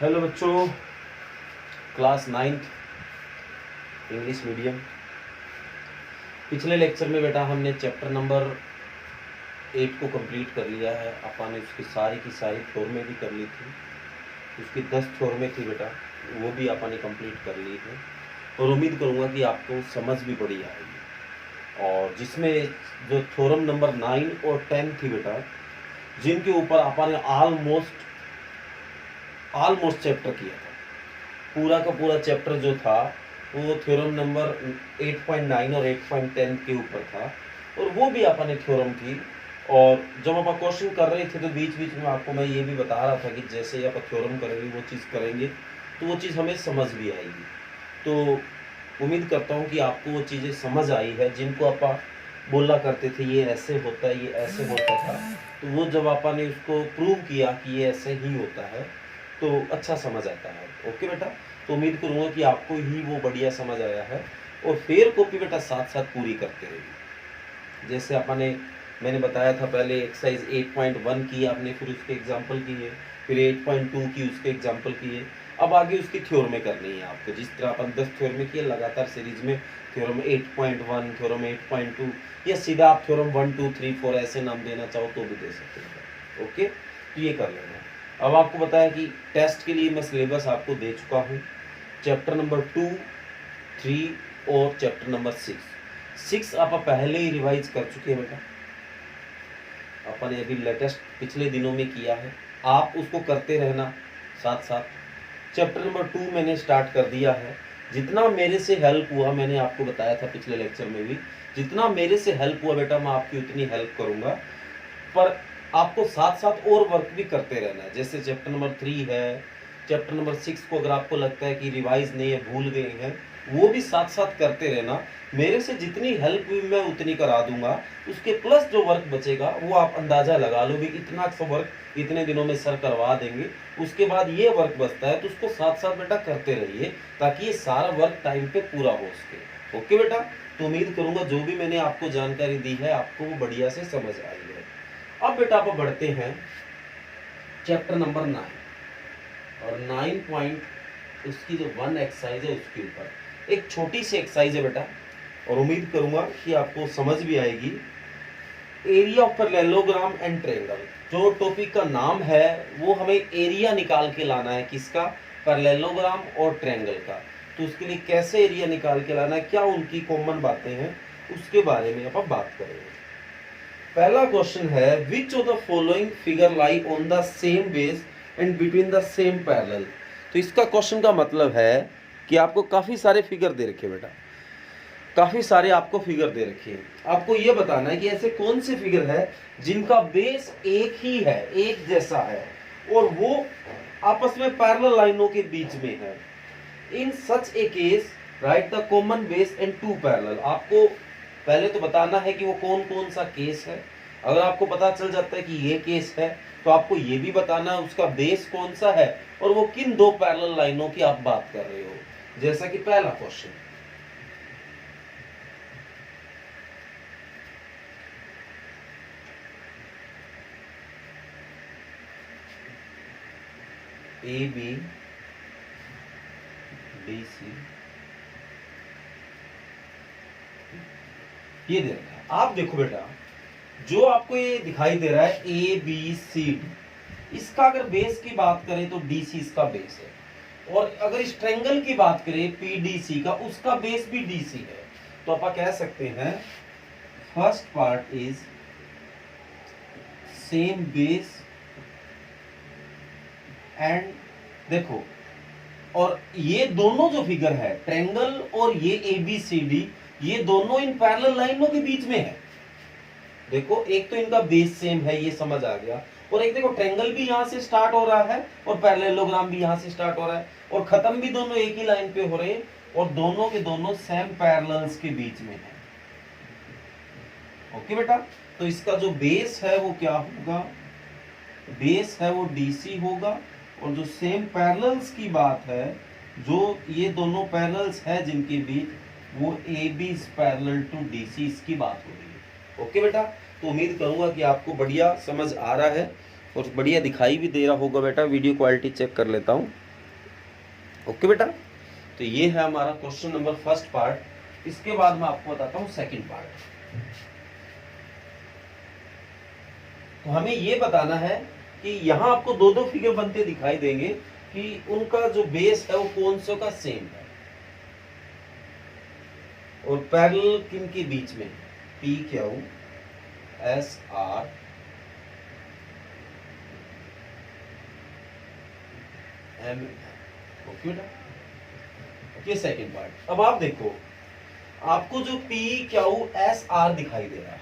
Hello बच्चों, class 9th English medium. पिछले lecture में बेटा हमने चैप्टर नंबर 8 को कंप्लीट कर लिया है। अपन ने उसकी सारी की सारी थ्योरमें भी कर ली थी। उसकी 10 थ्योरमें थी बेटा, वो भी अपन ने कंप्लीट कर ली है और उम्मीद करूँगा कि आपको समझ भी बड़ी आएगी। और जिसमें जो थ्योरम नंबर 9 और 10 थी बेटा, जिनके ऊपर अपन ने ऑलमोस्ट चैप्टर किया था। पूरा का पूरा चैप्टर जो था वो थ्योरम नंबर 8.9 और 8.10 के ऊपर था और वो भी अपन ने थ्योरम की। और जब आप क्वेश्चन कर रहे थे तो बीच बीच में आपको मैं ये भी बता रहा था कि जैसे ही आप थ्योरम करेंगे वो चीज़ करेंगे तो वो चीज़ हमें समझ भी आएगी। तो उम्मीद करता हूँ कि आपको वो चीज़ें समझ आई है जिनको आप बोला करते थे ये ऐसे होता है, ये ऐसे होता था। तो वो जब आपने ने उसको प्रूव किया कि ये ऐसे ही होता है तो अच्छा समझ आता है। ओके बेटा, तो उम्मीद करूँगा कि आपको ही वो बढ़िया समझ आया है। और फिर कॉपी बेटा साथ साथ पूरी करते रहिए। जैसे मैंने बताया था पहले एक्सरसाइज 8.1 की आपने, फिर उसके एग्जाम्पल किए, फिर 8.2 की उसके एग्जाम्पल किए। अब आगे उसकी थ्योरमें करनी है आपको, जिस तरह अपन 10 थ्योरमें किए लगातार सीरीज में। थ्योरम 8.1, थ्योरम 8.2 या सीधा आप थ्योरम 1, 2, 3, 4 ऐसे नाम देना चाहो तो भी दे सकते हैं। ओके, तो ये कर लेना। अब आपको बताया कि टेस्ट के लिए मैं सिलेबस आपको दे चुका हूँ। चैप्टर नंबर 2, 3 और चैप्टर नंबर 6 आप पहले ही रिवाइज कर चुके हैं बेटा। अपन ने अभी लेटेस्ट पिछले दिनों में किया है, आप उसको करते रहना साथ साथ। चैप्टर नंबर 2 मैंने स्टार्ट कर दिया है। जितना मेरे से हेल्प हुआ, मैंने आपको बताया था पिछले लेक्चर में भी, जितना मेरे से हेल्प हुआ बेटा मैं आपकी उतनी हेल्प करूँगा। पर आपको साथ साथ और वर्क भी करते रहना है। जैसे चैप्टर नंबर 3 है, चैप्टर नंबर 6 को अगर आपको लगता है कि रिवाइज नहीं है, भूल गए हैं, वो भी साथ साथ करते रहना। मेरे से जितनी हेल्प हुई मैं उतनी करा दूंगा। उसके प्लस जो वर्क बचेगा वो आप अंदाजा लगा लो भी इतना सा वर्क इतने दिनों में सर करवा देंगे। उसके बाद ये वर्क बचता है तो उसको साथ साथ बेटा करते रहिए ताकि ये सारा वर्क टाइम पे पूरा हो सके। ओके बेटा, तो उम्मीद करूंगा जो भी मैंने आपको जानकारी दी है आपको वो बढ़िया से समझ आई है। अब बेटा आप बढ़ते हैं चैप्टर नंबर 9 और 9 पॉइंट उसकी जो 1 एक्सरसाइज है उसके ऊपर एक छोटी सी एक्सरसाइज है बेटा और उम्मीद करूंगा कि आपको समझ भी आएगी। Area of parallelogram and triangle, जो टॉपिक का नाम है वो हमें एरिया निकाल के लाना है। किसका? पैरेललोग्राम और ट्रायंगल का। तो उसके लिए कैसे एरिया निकाल के लाना है, क्या उनकी कॉमन बातें हैं, उसके बारे में आप बात करेंगे। पहला क्वेश्चन है which of the following figure lie on the same base and between the same parallel. तो इसका क्वेश्चन का मतलब है कि आपको काफी सारे फिगर दे रखे बेटा, काफी सारे आपको फिगर दे रखे हैं। आपको यह बताना है कि ऐसे कौन से फिगर है जिनका बेस एक ही है, एक जैसा है और वो आपस में पैरेलल लाइनों के बीच में है। In such a case right the common base and two parallel. आपको पहले तो बताना है कि वो कौन कौन सा केस है। अगर आपको पता चल जाता है कि ये केस है तो आपको ये भी बताना है उसका बेस कौन सा है और वो किन दो पैरेलल लाइनों की आप बात कर रहे हो। जैसा कि पहला question, A B D C ये दे रखा है। आप देखो बेटा, जो आपको ये दिखाई दे रहा है ए बी सी डी, इसका अगर बेस की बात करें तो डी सी इसका बेस है। और अगर इस ट्रायंगल की बात करें पी डी सी का, उसका बेस भी डी सी है। तो आप कह सकते हैं first part is same base and देखो, और ये दोनों जो फिगर है ट्रायंगल और ये ए बी सी डी, ये दोनों इन पैरेलल लाइनों के बीच में है। देखो एक तो इनका बेस सेम है, ये समझ आ गया, और एक देखो ट्रायंगल भी यहां से स्टार्ट हो रहा है और पैरेललोग्राम भी यहां से स्टार्ट हो रहा है और खत्म भी दोनों एक ही लाइन पे हो रहे हैं और दोनों के दोनों सेम पैरेलल्स के बीच में है। ओके बेटा, तो इसका जो बेस है वो क्या होगा? बेस है वो डीसी होगा और जो सेम पैरेलल्स की बात है, जो ये दोनों पैरेलल्स है जिनके बीच, वो A B is parallel to D C, इसकी बात हो रही है। ओके बेटा, तो उम्मीद करूंगा कि आपको बढ़िया समझ आ रहा है और बढ़िया दिखाई भी दे रहा होगा बेटा। वीडियो क्वालिटी चेक कर लेता हूँ। ओके बेटा, तो ये है हमारा क्वेश्चन नंबर फर्स्ट पार्ट। इसके बाद मैं आपको बताता हूँ सेकंड पार्ट। तो हमें ये बताना है कि यहाँ आपको दो दो फिगर बनते दिखाई देंगे कि उनका जो बेस है वो कौन से का सेम है और पैरेलल किन के बीच में, P Q S R M. Okay बेटा, ये सेकंड पार्ट। अब आप देखो, आपको जो पी क्यू एस आर दिखाई दे रहा है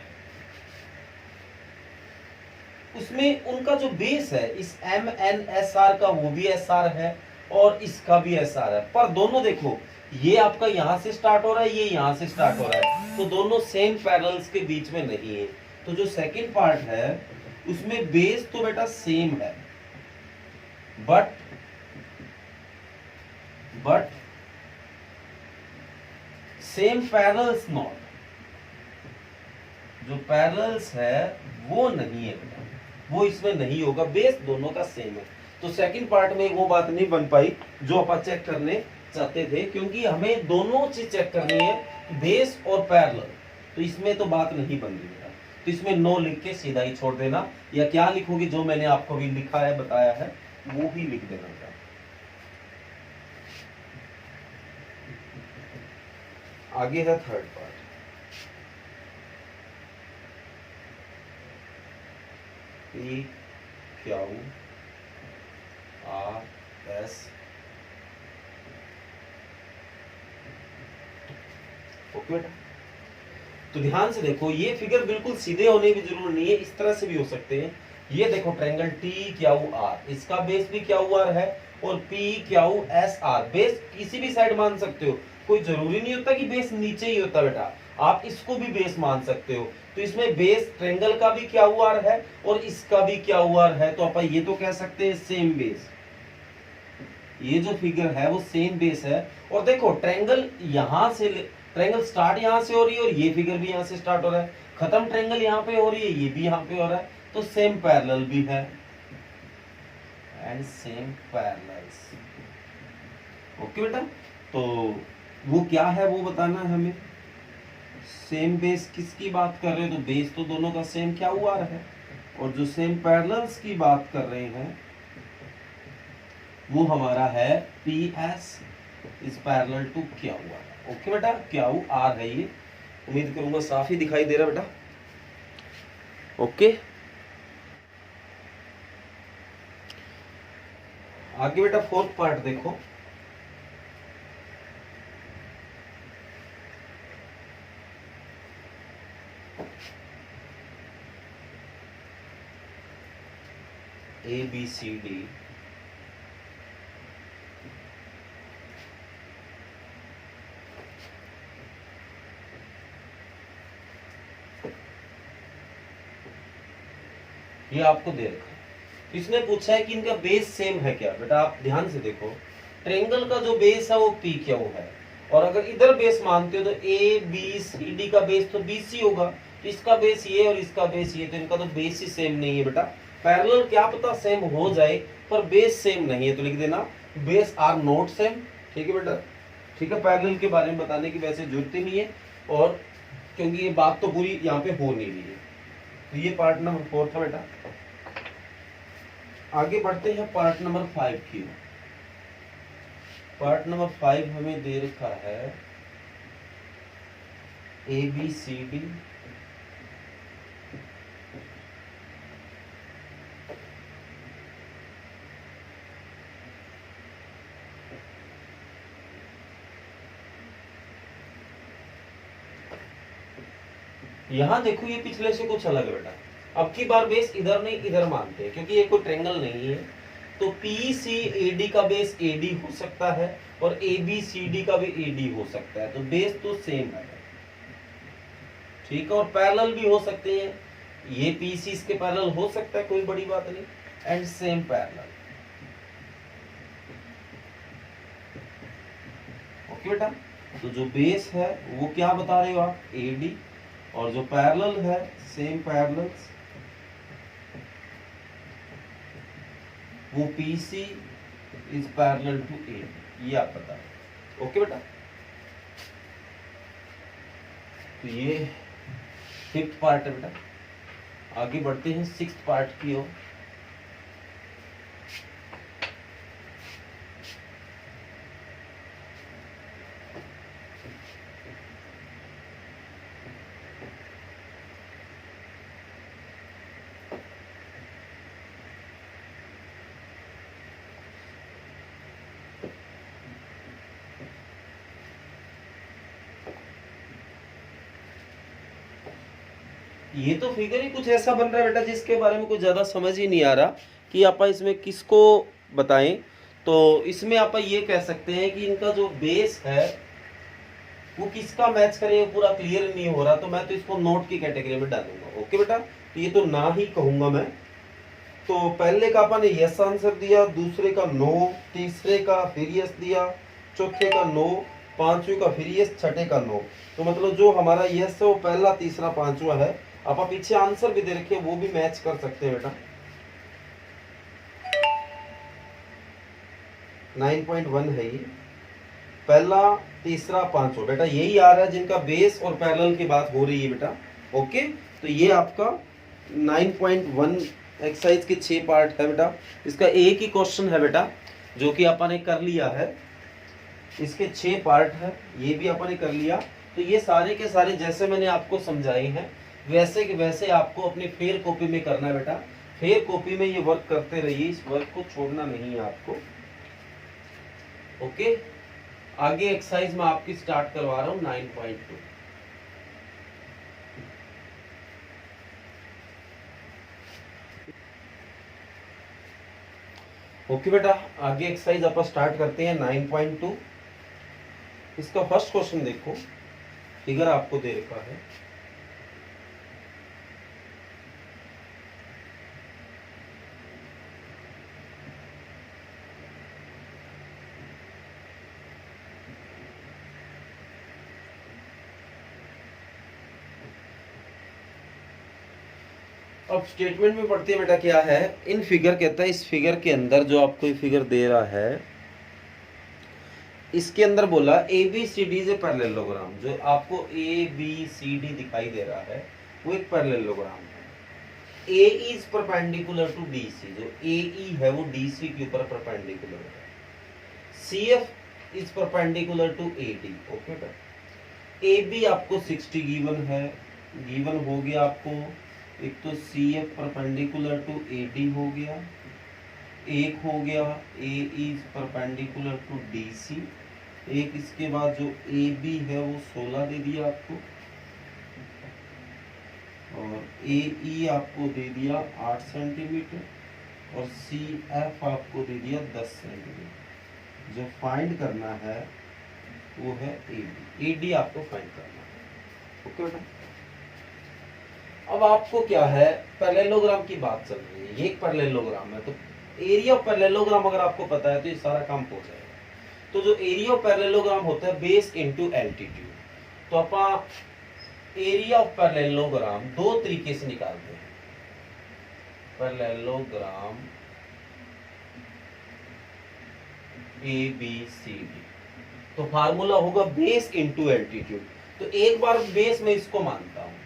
उसमें उनका जो बेस है इस एम एन एस आर का वो भी एस आर है और इसका भी एस आर है, पर दोनों देखो ये आपका यहां से स्टार्ट हो रहा है, ये यहां से स्टार्ट हो रहा है, तो दोनों सेम पैरेलल्स के बीच में नहीं है। तो जो सेकंड पार्ट है उसमें बेस तो बेटा सेम है, बट सेम पैरेलल्स नॉट, जो पैरेलल्स है वो नहीं है बेटा, वो इसमें नहीं होगा, बेस दोनों का सेम है। तो सेकंड पार्ट में वो बात नहीं बन पाई जो अपन चेक करने चाहते थे, क्योंकि हमें दोनों चीज चेक करनी है, बेस और पैरेलल। तो इसमें तो बात नहीं बन रही है, तो इसमें नो लिख के सीधा ही छोड़ देना, या क्या लिखोगे जो मैंने आपको भी लिखा है बताया है वो ही लिख देना। आगे है third part. P Q R S, okay बेटा। तो ध्यान से देखो, ये फिगर बिल्कुल सीधे होने की जरूरत नहीं है, इस तरह से भी हो सकते हैं। ये देखो ट्रायंगल टी क्यू आर, इसका बेस भी क्यू आर है और P Q S are, base किसी भी साइड मान सकते हो, कोई जरूरी नहीं होता कि बेस नीचे ही होता बेटा, आप इसको भी बेस मान सकते हो। तो इसमें बेस ट्रायंगल का भी क्यू आर है और इसका भी क्यू आर है, तो अपन ये तो कह सकते हैं सेम बेस। ये जो फिगर है वो सेम बेस है। और देखो ट्रायंगल यहां से, ट्रायंगल स्टार्ट यहां से हो रही है और ये फिगर भी यहां से स्टार्ट हो रहा है, खत्म ट्रायंगल यहां पे हो रही है, ये भी यहां पे हो रहा है, तो सेम पैरेलल भी है एंड सेम पैरेलल्स। ओके बेटा, तो वो क्या है वो बताना है हमें। सेम बेस किसकी बात कर रहे हो, तो बेस तो दोनों का सेम क्या हुआ है, और जो सेम पैरेलल्स की बात कर रहे हैं वो हमारा है P S is parallel to क्या हुआ। ओके बेटा, क्यू आर है ये, उम्मीद करूंगा साफ ही दिखाई दे रहा बेटा। ओके, आगे बेटा फोर्थ पार्ट देखो। ए बी सी डी ये आपको दे रखा। इसने पूछा है कि इनका बेस सेम है क्या। बेटा आप ध्यान से देखो, ट्रायंगल का जो बेस है वो पी क्यू है, और अगर इधर बेस मानते हो तो ए बी सी डी का बेस तो बी सी होगा, तो इसका बेस ये और इसका बेस ये, तो इनका तो बेस ही सेम नहीं है बेटा। पैरेलल क्या पता सेम हो जाए पर बेस सेम नहीं है, तो लिख देना बेस आर नॉट सेम। ठीक है बेटा, ठीक है, पैरेलल के बारे में बताने की वैसे जरूरत ही नहीं है, और क्योंकि ये बात तो पूरी यहाँ पे हो नहीं रही है। तो ये पार्ट नंबर 4 था बेटा। आगे बढ़ते हैं पार्ट नंबर 5 की। पार्ट नंबर 5 हमें दे रखा है ए बी सी डी यहां देखो, ये पिछले से कुछ अलग है बेटा। अब की बार बेस इधर नहीं इधर मानते हैं, क्योंकि ये कोई ट्रायंगल नहीं है, तो पी सी ए डी का बेस ए डी हो सकता है और ए बी सी डी का भी ए डी हो सकता है, तो बेस तो सेम है। ठीक है, और पैरेलल भी हो सकते हैं, ये पी सी इसके पैरेलल हो सकता है, कोई बड़ी बात नहीं, एंड सेम पैरेलल। ओके बेटा, तो जो बेस है वो क्या बता रहे हो आप, ए डी, और जो पैरेलल है सेम पैरेलल्स, वो P C is parallel to A. ये आप बताओ। ओके बेटा, तो ये 5th पार्ट है बेटा। आगे बढ़ते हैं 6th पार्ट की ओर। ये तो फिगर ही कुछ ऐसा बन रहा है बेटा जिसके बारे में कुछ ज़्यादा समझ ही नहीं आ रहा कि आप इसमें किसको बताएं। तो इसमें आप ये कह सकते हैं कि इनका जो बेस है वो किसका मैच करे, पूरा क्लियर नहीं हो रहा, तो मैं तो इसको नोट की कैटेगरी में डालूंगा। ओके बेटा, तो ये तो ना ही कहूंगा मैं। तो पहले का अपन ने यस आंसर दिया, दूसरे का नो, तीसरे का फिर यस दिया, चौथे का नो, पांचवें का फिर यस, छठे का नो। तो मतलब जो हमारा यस है वो पहला, तीसरा, पांचवा है। आप पीछे आंसर भी दे रखे, वो भी मैच कर सकते हैं बेटा। 9.1 है ये, पहला, तीसरा, पांचवा बेटा यही आ रहा है जिनका बेस और पैरेलल की बात हो रही है बेटा। ओके, तो ये आपका 9.1 एक्सरसाइज के 6 पार्ट है बेटा। इसका एक ही क्वेश्चन है बेटा जो कि अपन ने कर लिया है। इसके 6 पार्ट है, ये भी अपन ने कर लिया। तो ये सारे के सारे जैसे मैंने आपको समझाए हैं वैसे के वैसे आपको अपनी फेयर कॉपी में करना है बेटा। फेयर कॉपी में ये वर्क करते रहिए, इस वर्क को छोड़ना नहीं है आपको। ओके, आगे एक्सरसाइज में आपकी स्टार्ट करवा रहा हूं 9.2। ओके बेटा, आगे एक्सरसाइज अपन स्टार्ट करते हैं 9.2। इसका फर्स्ट क्वेश्चन देखो, फिगर आपको दे रखा है। अब स्टेटमेंट में पढ़ते हैं बेटा क्या है। इन फिगर कहता है, इस फिगर के अंदर जो आपको ये फिगर दे रहा है इसके अंदर बोला ए बी सी डी से पैरेललोग्राम। जो आपको ए बी सी डी दिखाई दे रहा है वो एक पैरेललोग्राम है। A is perpendicular to D C, जो ए ई है वो डी सी के ऊपर परपेंडिकुलर है। C F is perpendicular to A D. Okay बेटा, ए बी आपको 60 गिवन है, गिवन हो गया आपको। एक तो C F perpendicular to A D हो गया, एक हो गया A is perpendicular to D C, एक इसके बाद जो ए बी है वो 16 दे दिया आपको, और ए ई आपको दे दिया 8 सेंटीमीटर, और सी एफ आपको दे दिया 10 सेंटीमीटर। जो फाइंड करना है वो है ए डी। ए डी आपको फाइंड करना है। ओके बेटा, अब आपको क्या है, पैरेललोग्राम की बात चल रही है, ये एक पैरेललोग्राम है। तो एरिया ऑफ पैरेललोग्राम अगर आपको पता है तो ये सारा काम हो जाएगा। तो जो एरिया ऑफ पैरेललोग्राम होता है बेस इनटू एल्टीट्यूड, तो अपन एरिया ऑफ पैरेललोग्राम दो तरीके से निकालते हैं। Parallelogram A B C D, तो फार्मूला होगा बेस इनटू एल्टीट्यूड। तो एक बार बेस में इसको मानता हूं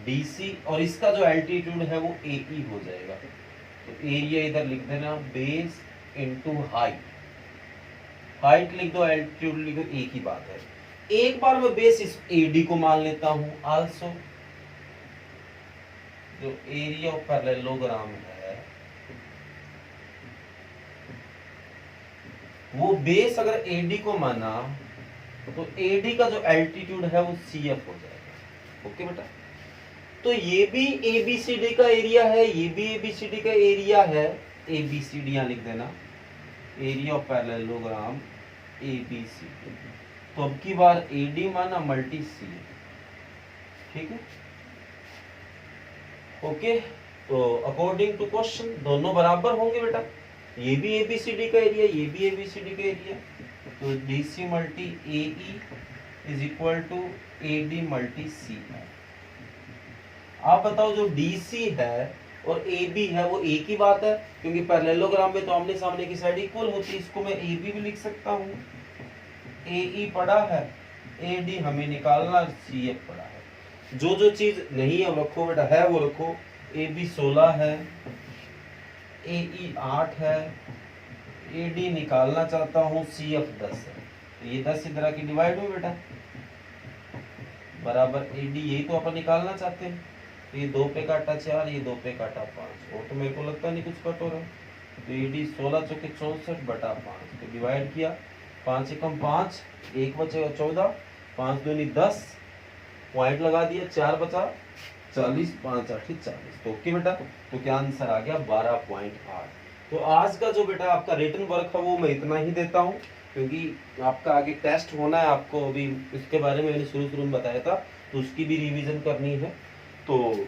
DC, और इसका जो एल्टीट्यूड है वो AE हो जाएगा। तो एरिया इधर लिख देना, बेस इनटू हाइट, हाइट लिख दो, एल्टीट्यूड लिख दो, एक ही बात है। एक बार मैं बेस इस AD को मान लेता हूं। आल्सो जो एरिया ऑफ पैरेललोग्राम है वो बेस अगर AD को माना तो AD का जो एल्टीट्यूड है वो CF हो जाएगा। ओके बेटा, तो ये भी ABCD का एरिया है, ये भी ABCD का एरिया है। ABCD यहाँ लिख देना, एरिया ऑफ पैरेललोग्राम ABCD। तो अब की बार AD माना मल्टी C, ठीक है। ओके, तो अकॉर्डिंग टू क्वेश्चन दोनों बराबर होंगे बेटा। ये भी ABCD का एरिया, ये भी ABCD का एरिया। तो DC multi AE is equal to AD multi C। आप बताओ जो DC है और ए बी है वो एक ही बात है, क्योंकि पैरेललोग्राम में तो आमने सामने की साइड इक्वल होती है, इसको मैं ए बी भी लिख सकता हूँ। ए ई पड़ा है, ए डी हमें निकालना, सी एफ पड़ा है। जो जो चीज नहीं है वो रखो बेटा, है वो रखो। ए बी 16 है, ए ई 8 है, ए डी निकालना चाहता हूँ, सी एफ 10 है। तो ये 10 इधर आके डिवाइड हो बेटा, बराबर ए डी, यही तो अपन निकालना चाहते हैं। तो ये 2 पे काटा 4, ये 2 पे काटा 5, और तो मेरे को लगता नहीं कुछ कट हो रहा है। तो ए डी 16 चौके 64 बटा 5, तो डिवाइड किया, 5 एकम 5, 1 बचेगा 14, 5 दूनी 10, पॉइंट लगा दिया, 4 बचा 40, 5 8 40। तो ओके बेटा, तो क्या आंसर आ गया 12.8। तो आज का जो बेटा आपका रिटन वर्क है वो मैं इतना ही देता हूँ, क्योंकि आपका आगे टेस्ट होना है, आपको अभी इसके बारे में मैंने शुरू में बताया था, तो उसकी भी रिवीजन करनी है। तो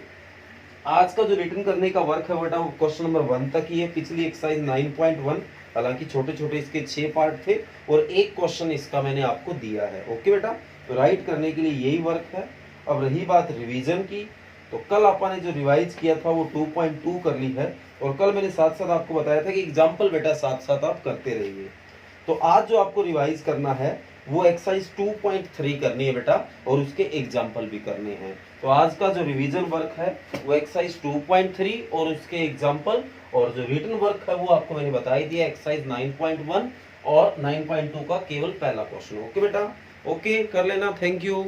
आज का जो रिटन करने का वर्क है बेटा वो क्वेश्चन नंबर 1 तक ही है। पिछली एक्सरसाइज 9.1, हालांकि छोटे छोटे इसके 6 पार्ट थे और एक क्वेश्चन इसका मैंने आपको दिया है। ओके बेटा, तो राइट करने के लिए यही वर्क है। अब रही बात रिवीजन की, तो कल आपने जो रिवाइज किया था वो 2.2 कर ली है, और कल मैंने साथ साथ आपको बताया था कि एग्जाम्पल बेटा साथ साथ आप करते रहिए। तो आज जो आपको रिवाइज करना है वो एक्सरसाइज 2.3 करनी है बेटा, और उसके एग्जाम्पल भी करने हैं। तो आज का जो रिवीजन वर्क है वो एक्सरसाइज 2.3 और उसके एग्जाम्पल, और जो रिटन वर्क है वो आपको मैंने बता ही दिया, एक्सरसाइज 9.1 और 9.2 का केवल पहला क्वेश्चन। ओके बेटा, ओके कर लेना, थैंक यू।